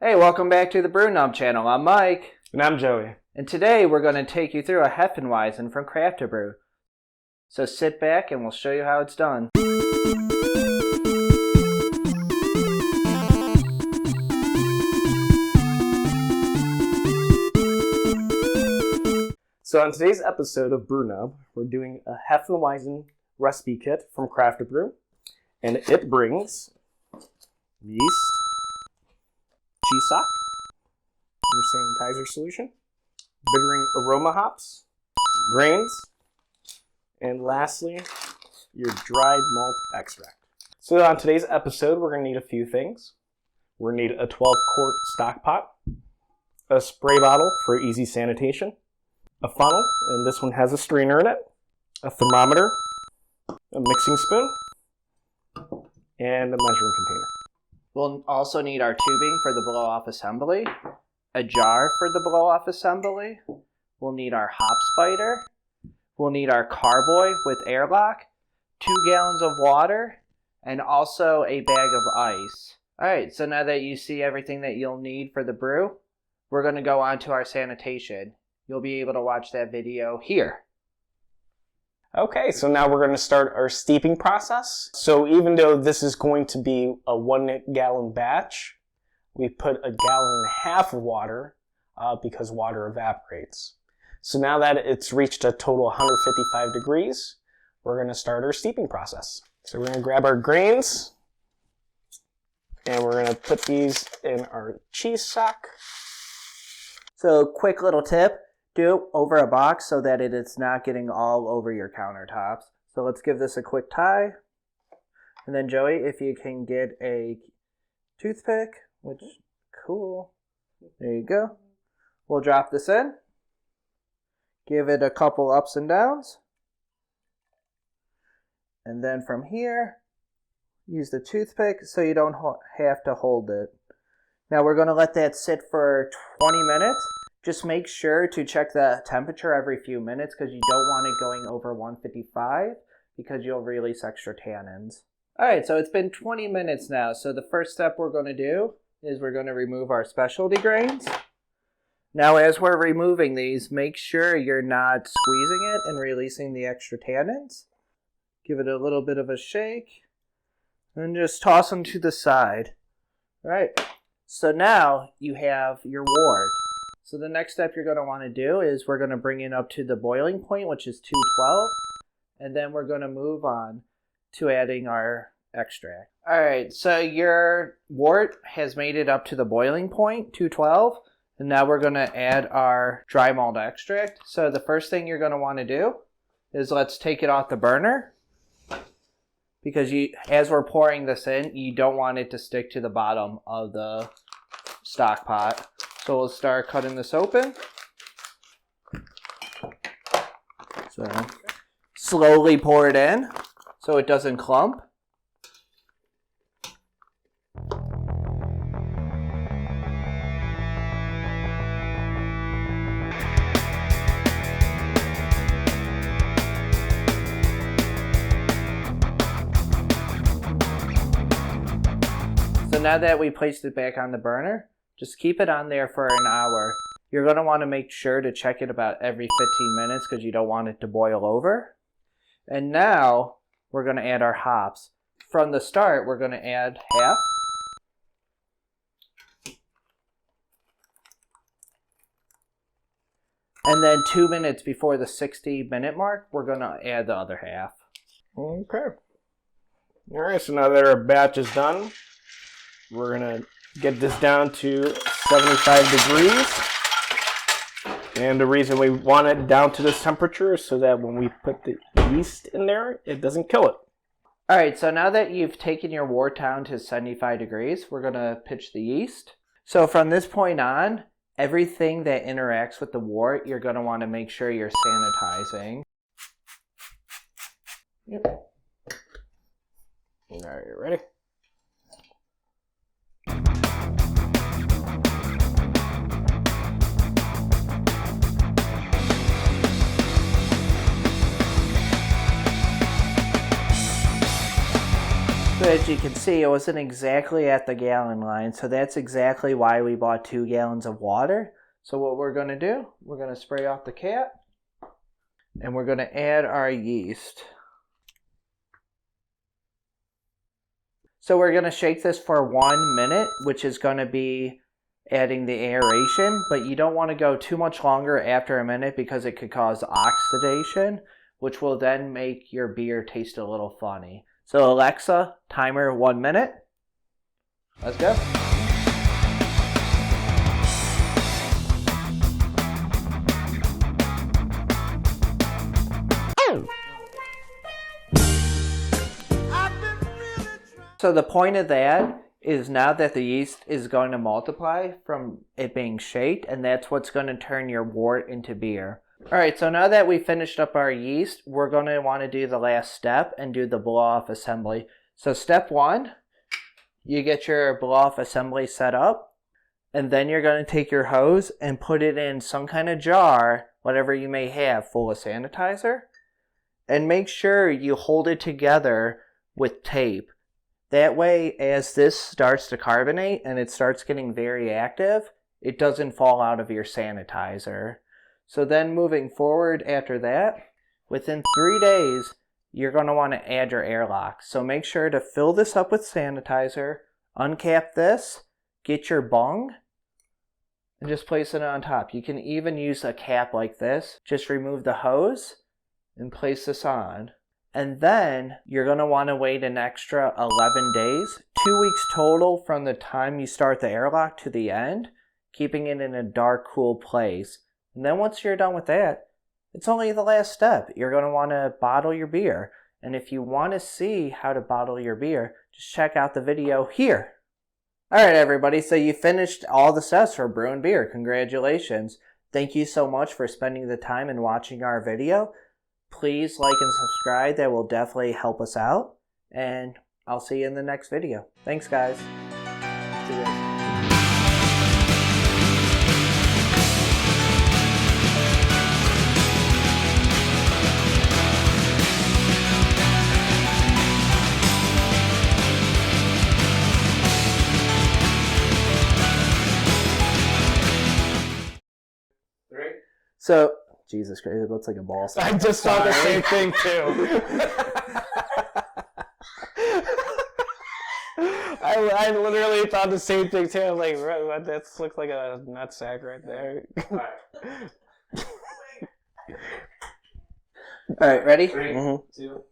Hey, welcome back to the Brew Nub channel. I'm Mike. And I'm Joey. And today we're going to take you through a Hefeweizen from Craft Brew. So sit back and we'll show you how it's done. So on today's episode of Brew Nub, we're doing a Hefeweizen recipe kit from Craft Brew. And it brings yeast, cheese sock, your sanitizer solution, bittering aroma hops, grains, and lastly, your dried malt extract. So on today's episode, we're going to need a few things. We're going to need a 12-quart stock pot, a spray bottle for easy sanitation, a funnel, and this one has a strainer in it, a thermometer, a mixing spoon, and a measuring container. We'll also need our tubing for the blow-off assembly, a jar for the blow-off assembly, we'll need our hop spider, we'll need our Carboy with airlock, 2 gallons of water, and also a bag of ice. Alright, so now that you see everything that you'll need for the brew, we're going to go on to our sanitation. You'll be able to watch that video here. Okay, so now we're going to start our steeping process. So even though this is going to be a 1 gallon batch, we put 1.5 gallons of water because water evaporates. So now that it's reached a total 155 degrees, we're going to start our steeping process. So we're going to grab our grains and we're going to put these in our cheese sock. So quick little tip. Do it over a box so that it is not getting all over your countertops. So let's give this a quick tie. And then Joey, if you can get a toothpick, which, cool. There you go. We'll drop this in. Give it a couple ups and downs. And then from here, use the toothpick so you don't have to hold it. Now we're going to let that sit for 20 minutes. Just make sure to check the temperature every few minutes because you don't want it going over 155 because you'll release extra tannins. Alright, so it's been 20 minutes now. So the first step we're going to do is we're going to remove our specialty grains. Now as we're removing these, make sure you're not squeezing it and releasing the extra tannins. Give it a little bit of a shake and just toss them to the side. Alright, so now you have your wort. So the next step you're going to want to do is we're going to bring it up to the boiling point, which is 212. And then we're going to move on to adding our extract. Alright, so your wort has made it up to the boiling point, 212. And now we're going to add our dry malt extract. So the first thing you're going to want to do is let's take it off the burner. Because as we're pouring this in, you don't want it to stick to the bottom of the stock pot. So we'll start cutting this open. So slowly pour it in so it doesn't clump. So now that we placed it back on the burner, just keep it on there for an hour. You're going to want to make sure to check it about every 15 minutes because you don't want it to boil over. And now we're going to add our hops. From the start, we're going to add half. And then 2 minutes before the 60-minute mark, we're going to add the other half. Okay. All right, so now that our batch is done, we're going to get this down to 75 degrees. And the reason we want it down to this temperature is so that when we put the yeast in there, it doesn't kill it. Alright, so now that you've taken your wort down to 75 degrees, we're going to pitch the yeast. So from this point on, everything that interacts with the wort, you're going to want to make sure you're sanitizing. Yep. Alright, ready? as you can see, it wasn't exactly at the gallon line, so that's exactly why we bought 2 gallons of water. So what we're going to do, we're going to spray off the cap, and we're going to add our yeast. So we're going to shake this for 1 minute, which is going to be adding the aeration, but you don't want to go too much longer after a minute because it could cause oxidation, which will then make your beer taste a little funny. So Alexa, timer 1 minute. Let's go. So the point of that is now that the yeast is going to multiply from it being shaked, and that's what's going to turn your wort into beer. Alright, so now that we finished up our yeast, we're going to want to do the last step and do the blow-off assembly. So step 1, you get your blow-off assembly set up, and then you're going to take your hose and put it in some kind of jar, whatever you may have, full of sanitizer, and make sure you hold it together with tape. That way, as this starts to carbonate and it starts getting very active, it doesn't fall out of your sanitizer. So then moving forward after that, within 3 days, you're going to want to add your airlock. So make sure to fill this up with sanitizer, uncap this, get your bung, and just place it on top. You can even use a cap like this. Just remove the hose and place this on. And then you're going to want to wait an extra 11 days, 2 weeks total from the time you start the airlock to the end, keeping it in a dark, cool place. And then once you're done with that, it's only the last step. You're going to want to bottle your beer. And if you want to see how to bottle your beer, just check out the video here. Alright everybody, so you finished all the steps for brewing beer. Congratulations. Thank you so much for spending the time and watching our video. Please like and subscribe. That will definitely help us out. And I'll see you in the next video. Thanks, guys. See you guys. So, Jesus Christ, it looks like a ball sack. I just thought the same thing too. I literally thought the same thing too. I'm like, what? That looks like a nut sack right there. All right, ready? 3, 2.